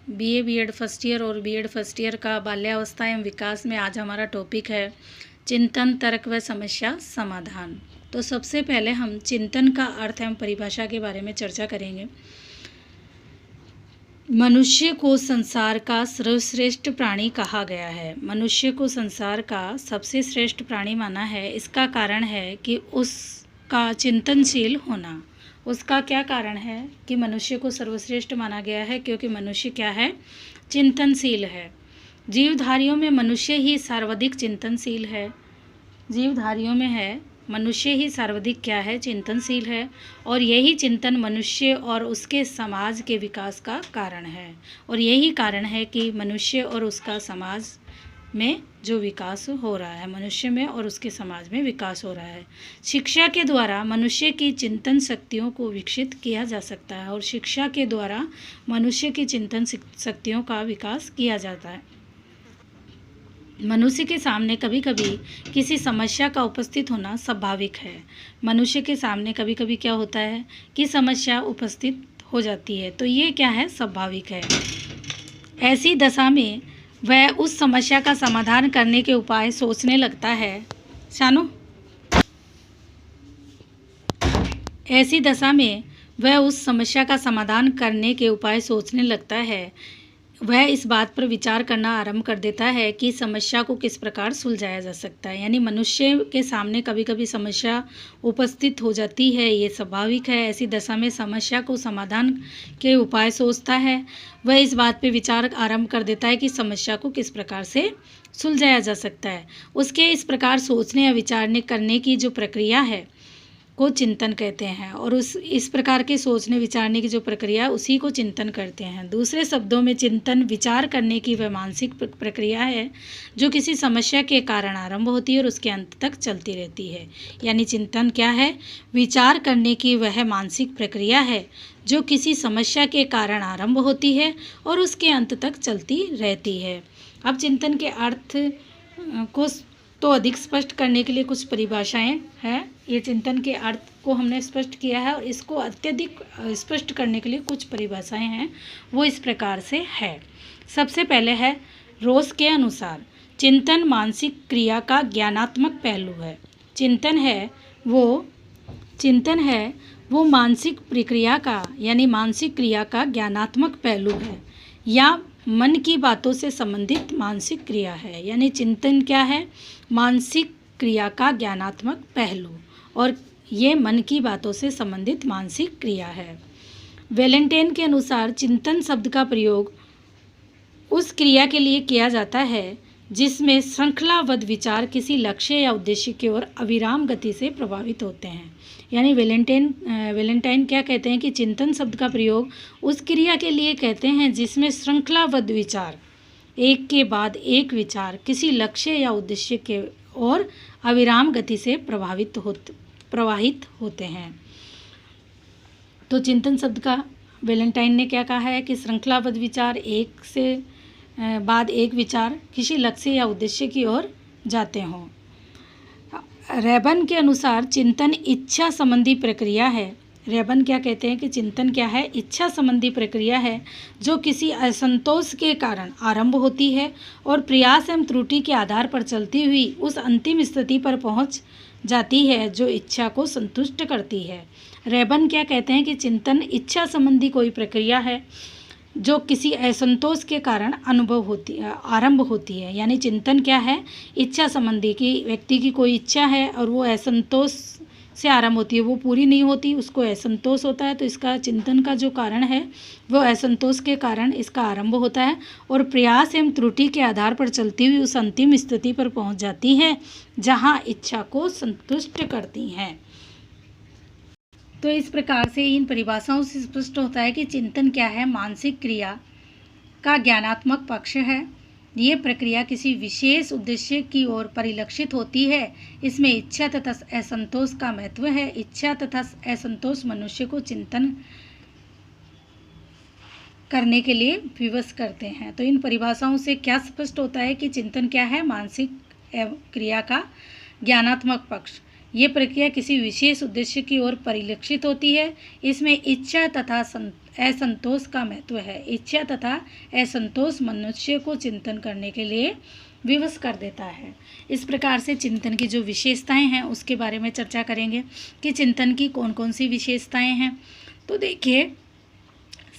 BA BEd first year और BEd first year का बाल्यावस्था एवं विकास में आज हमारा टॉपिक है चिंतन, तर्क व समस्या समाधान। तो सबसे पहले हम चिंतन का अर्थ एवं परिभाषा के बारे में चर्चा करेंगे। मनुष्य को संसार का सर्वश्रेष्ठ प्राणी कहा गया है। मनुष्य को संसार का सबसे श्रेष्ठ प्राणी माना है। इसका कारण है कि उसका चिंतनशील होना। उसका क्या कारण है कि मनुष्य को सर्वश्रेष्ठ माना गया है? क्योंकि मनुष्य क्या है? चिंतनशील है। जीवधारियों में मनुष्य ही सर्वाधिक चिंतनशील है। जीवधारियों में है मनुष्य ही सर्वाधिक क्या है? चिंतनशील है। और यही चिंतन मनुष्य और उसके समाज के विकास का कारण है। और यही कारण है कि मनुष्य और उसका समाज में जो विकास हो रहा है, मनुष्य में और उसके समाज में विकास हो रहा है। शिक्षा के द्वारा मनुष्य की चिंतन शक्तियों को विकसित किया जा सकता है और शिक्षा के द्वारा मनुष्य की चिंतन शक्तियों का विकास किया जाता है। मनुष्य के सामने कभी कभी किसी समस्या का उपस्थित होना स्वाभाविक है। मनुष्य के सामने कभी कभी क्या होता है कि समस्या उपस्थित हो जाती है, तो ये क्या है? स्वाभाविक है। ऐसी दशा में वह उस समस्या का समाधान करने के उपाय सोचने लगता है। शानो, ऐसी दशा में वह उस समस्या का समाधान करने के उपाय सोचने लगता है। वह इस बात पर विचार करना आरंभ कर देता है कि समस्या को किस प्रकार सुलझाया जा सकता है। यानी मनुष्य के सामने कभी कभी समस्या उपस्थित हो जाती है, ये स्वाभाविक है। ऐसी दशा में समस्या को समाधान के उपाय सोचता है। वह इस बात पर विचार आरंभ कर देता है कि समस्या को किस प्रकार से सुलझाया जा सकता है। उसके इस प्रकार सोचने या विचारने करने की जो प्रक्रिया है को चिंतन कहते हैं। और इस प्रकार के सोचने विचारने की जो प्रक्रिया उसी को चिंतन करते हैं। दूसरे शब्दों में चिंतन विचार करने की वह मानसिक प्रक्रिया है जो किसी समस्या के कारण आरंभ होती है और उसके अंत तक चलती रहती है। यानी चिंतन क्या है? विचार करने की वह मानसिक प्रक्रिया है जो किसी समस्या के कारण आरंभ होती है और उसके अंत तक चलती रहती है। अब चिंतन के अर्थ को तो अधिक स्पष्ट करने के लिए कुछ परिभाषाएं हैं। ये चिंतन के अर्थ को हमने स्पष्ट किया है और इसको अत्यधिक स्पष्ट करने के लिए कुछ परिभाषाएं हैं, वो इस प्रकार से है। सबसे पहले है रोज के अनुसार चिंतन मानसिक क्रिया का ज्ञानात्मक पहलू है। चिंतन है वो मानसिक प्रक्रिया का यानी मानसिक क्रिया का ज्ञानात्मक पहलू है या मन की बातों से संबंधित मानसिक क्रिया है। यानी चिंतन क्या है? मानसिक क्रिया का ज्ञानात्मक पहलू, और ये मन की बातों से संबंधित मानसिक क्रिया है। वैलेंटाइन के अनुसार चिंतन शब्द का प्रयोग उस क्रिया के लिए किया जाता है जिसमें श्रृंखलाबद्ध विचार किसी लक्ष्य या उद्देश्य की ओर अविराम गति से प्रभावित होते हैं। यानी वैलेंटाइन क्या कहते हैं कि चिंतन शब्द का प्रयोग उस क्रिया के लिए कहते हैं जिसमें श्रृंखलाबद्ध विचार, एक के बाद एक विचार किसी लक्ष्य या उद्देश्य के ओर अविराम गति से प्रवाहित होते हैं। तो चिंतन शब्द का वैलेंटाइन ने क्या कहा है कि श्रृंखलाबद्ध विचार, एक से बाद एक विचार किसी लक्ष्य या उद्देश्य की ओर जाते हों। रेबन के अनुसार चिंतन इच्छा संबंधी प्रक्रिया है। रेबन क्या कहते हैं कि चिंतन क्या है? इच्छा संबंधी प्रक्रिया है जो किसी असंतोष के कारण आरंभ होती है और प्रयास एवं त्रुटि के आधार पर चलती हुई उस अंतिम स्थिति पर पहुंच जाती है जो इच्छा को संतुष्ट करती है। रेबन क्या कहते हैं कि चिंतन इच्छा संबंधी कोई प्रक्रिया है जो किसी असंतोष के कारण आरंभ होती है। यानी चिंतन क्या है? इच्छा संबंधी, की व्यक्ति की कोई इच्छा है और वो असंतोष से आरंभ होती है, वो पूरी नहीं होती, उसको असंतोष होता है, तो इसका चिंतन का जो कारण है वो असंतोष के कारण इसका आरंभ होता है और प्रयास एवं त्रुटि के आधार पर चलती हुई उस अंतिम स्थिति पर पहुंच जाती है जहां इच्छा को संतुष्ट करती हैं। तो इस प्रकार से इन परिभाषाओं से स्पष्ट होता है कि चिंतन क्या है? मानसिक क्रिया का ज्ञानात्मक पक्ष है। ये प्रक्रिया किसी विशेष उद्देश्य की ओर परिलक्षित होती है। इसमें इच्छा तथा असंतोष का महत्व है। इच्छा तथा असंतोष मनुष्य को चिंतन करने के लिए विवश करते हैं। तो इन परिभाषाओं से क्या स्पष्ट होता है कि चिंतन क्या है? मानसिक क्रिया का ज्ञानात्मक पक्ष। ये प्रक्रिया किसी विशेष उद्देश्य की ओर परिलक्षित होती है। इसमें इच्छा तथा असंतोष का महत्व है। इच्छा तथा असंतोष मनुष्य को चिंतन करने के लिए विवश कर देता है। इस प्रकार से चिंतन की जो विशेषताएं हैं उसके बारे में चर्चा करेंगे कि चिंतन की कौन कौन सी विशेषताएं हैं। तो देखिए,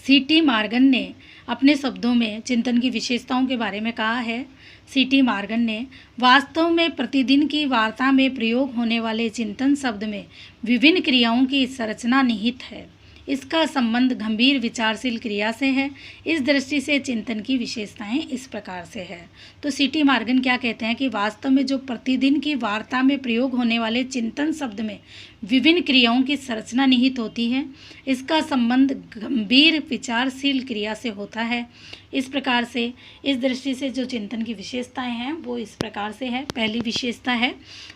C.T. मॉर्गन ने अपने शब्दों में चिंतन की विशेषताओं के बारे में कहा है। C.T. मॉर्गन ने वास्तव में प्रतिदिन की वार्ता में प्रयोग होने वाले चिंतन शब्द में विभिन्न क्रियाओं की संरचना निहित है। इसका संबंध गंभीर विचारशील क्रिया से है। इस दृष्टि से चिंतन की विशेषताएं इस प्रकार से है। तो C.T. मॉर्गन क्या कहते हैं कि वास्तव में जो प्रतिदिन की वार्ता में प्रयोग होने वाले चिंतन शब्द में विभिन्न क्रियाओं की संरचना निहित होती है। इसका संबंध गंभीर विचारशील क्रिया से होता है। इस प्रकार से इस दृष्टि से जो चिंतन की विशेषताएं हैं वो इस प्रकार से है। पहली विशेषता है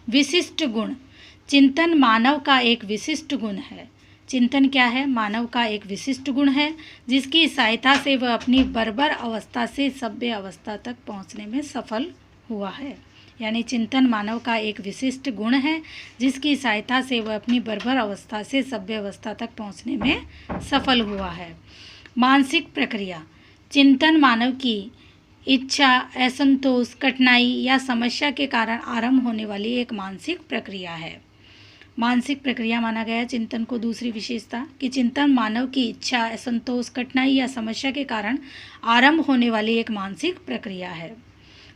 विशिष्ट गुण। चिंतन मानव का एक विशिष्ट गुण है। चिंतन क्या है? मानव का एक विशिष्ट गुण है जिसकी सहायता से वह अपनी बर्बर अवस्था से सभ्य अवस्था तक पहुंचने में सफल हुआ है। यानी चिंतन मानव का एक विशिष्ट गुण है जिसकी सहायता से वह अपनी बर्बर अवस्था से सभ्य अवस्था तक पहुंचने में सफल हुआ है। मानसिक प्रक्रिया। चिंतन मानव की इच्छा, असंतोष, कठिनाई या समस्या के कारण आरंभ होने वाली एक मानसिक प्रक्रिया है। मानसिक प्रक्रिया माना गया है चिंतन को। दूसरी विशेषता कि चिंतन मानव की इच्छा, असंतोष, कठिनाई या समस्या के कारण आरंभ होने वाली एक मानसिक प्रक्रिया है।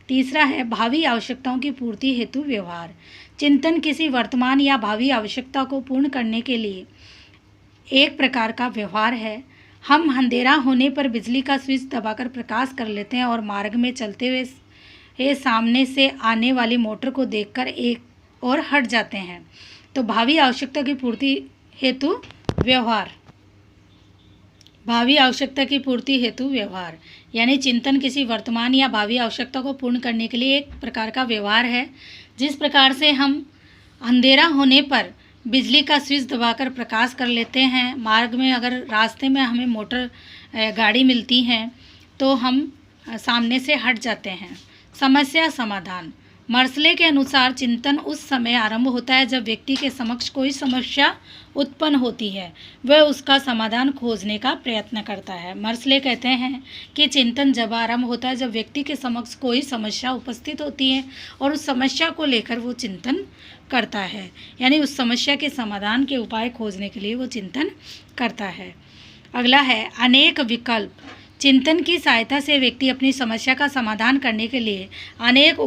तीसरा है भावी आवश्यकताओं की पूर्ति हेतु व्यवहार। चिंतन किसी वर्तमान या भावी आवश्यकता को पूर्ण करने के लिए एक प्रकार का व्यवहार है। हम अंधेरा होने पर बिजली का स्विच दबाकर प्रकाश कर लेते हैं और मार्ग में चलते हुए सामने से आने वाली मोटर को देखकर एक और हट जाते हैं। तो भावी आवश्यकता की पूर्ति हेतु व्यवहार। भावी आवश्यकता की पूर्ति हेतु व्यवहार यानी चिंतन किसी वर्तमान या भावी आवश्यकता को पूर्ण करने के लिए एक प्रकार का व्यवहार है। जिस प्रकार से हम अंधेरा होने पर बिजली का स्विच दबाकर प्रकाश कर लेते हैं, मार्ग में अगर रास्ते में हमें मोटर गाड़ी मिलती है तो हम सामने से हट जाते हैं। समस्या समाधान। मर्सले के अनुसार चिंतन उस समय आरंभ होता है जब व्यक्ति के समक्ष कोई समस्या उत्पन्न होती है, वह उसका समाधान खोजने का प्रयत्न करता है। मर्सले कहते हैं कि चिंतन जब आरंभ होता है जब व्यक्ति के समक्ष कोई समस्या उपस्थित होती है और उस समस्या को लेकर वो चिंतन करता है, यानी उस समस्या के समाधान के उपाय खोजने के लिए वो चिंतन करता है। अगला है अनेक विकल्प। चिंतन की सहायता से व्यक्ति अपनी समस्या का समाधान करने के लिए अनेक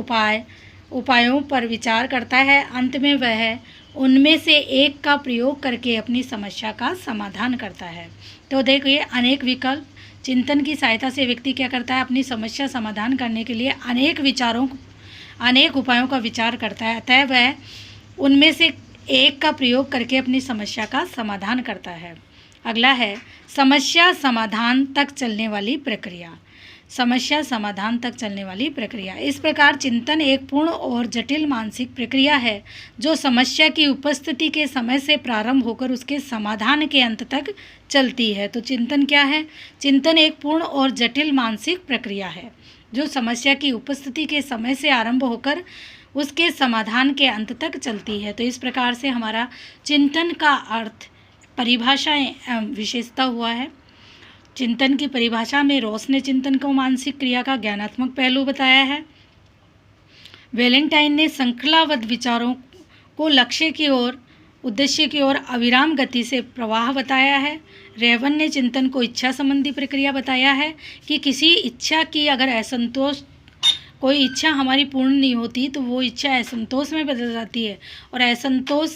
उपायों पर विचार करता है। अंत में वह उनमें से एक का प्रयोग करके अपनी समस्या का समाधान करता है। तो देखिए, अनेक विकल्प। चिंतन की सहायता से व्यक्ति क्या करता है? अपनी समस्या समाधान करने के लिए अनेक उपायों का विचार करता है, अतः वह उनमें से एक का प्रयोग करके अपनी समस्या का समाधान करता है। अगला है समस्या समाधान तक चलने वाली प्रक्रिया। समस्या समाधान तक चलने वाली प्रक्रिया। इस प्रकार चिंतन एक पूर्ण और जटिल मानसिक प्रक्रिया है जो समस्या की उपस्थिति के समय से प्रारंभ होकर उसके समाधान के अंत तक चलती है। तो चिंतन क्या है? चिंतन एक पूर्ण और जटिल मानसिक प्रक्रिया है जो समस्या की उपस्थिति के समय से आरंभ होकर उसके समाधान के अंत तक चलती है। तो इस प्रकार से हमारा चिंतन का अर्थ, परिभाषा विशेषता हुआ है। चिंतन की परिभाषा में रॉस ने चिंतन को मानसिक क्रिया का ज्ञानात्मक पहलू बताया है। वैलेंटाइन ने श्रृंखलाबद्ध विचारों को लक्ष्य की ओर, उद्देश्य की ओर अविराम गति से प्रवाह बताया है। रेवन ने चिंतन को इच्छा संबंधी प्रक्रिया बताया है कि किसी इच्छा की अगर असंतोष, कोई इच्छा हमारी पूर्ण नहीं होती तो वो इच्छा असंतोष में बदल जाती है और असंतोष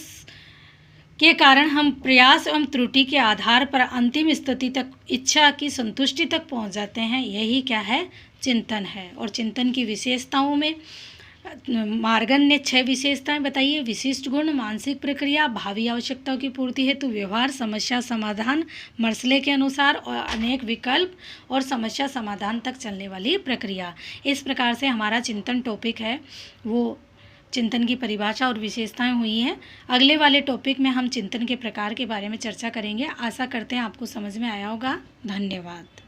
के कारण हम प्रयास एवं त्रुटि के आधार पर अंतिम स्थिति तक, इच्छा की संतुष्टि तक पहुंच जाते हैं। यही क्या है? चिंतन है। और चिंतन की विशेषताओं में मॉर्गन ने 6 विशेषताएं बताई है। विशिष्ट गुण, मानसिक प्रक्रिया, भावी आवश्यकताओं की पूर्ति हेतु व्यवहार, समस्या समाधान मर्सले के अनुसार, और अनेक विकल्प, और समस्या समाधान तक चलने वाली प्रक्रिया। इस प्रकार से हमारा चिंतन टॉपिक है वो चिंतन की परिभाषा और विशेषताएं हुई हैं। अगले वाले टॉपिक में हम चिंतन के प्रकार के बारे में चर्चा करेंगे। आशा करते हैं आपको समझ में आया होगा। धन्यवाद।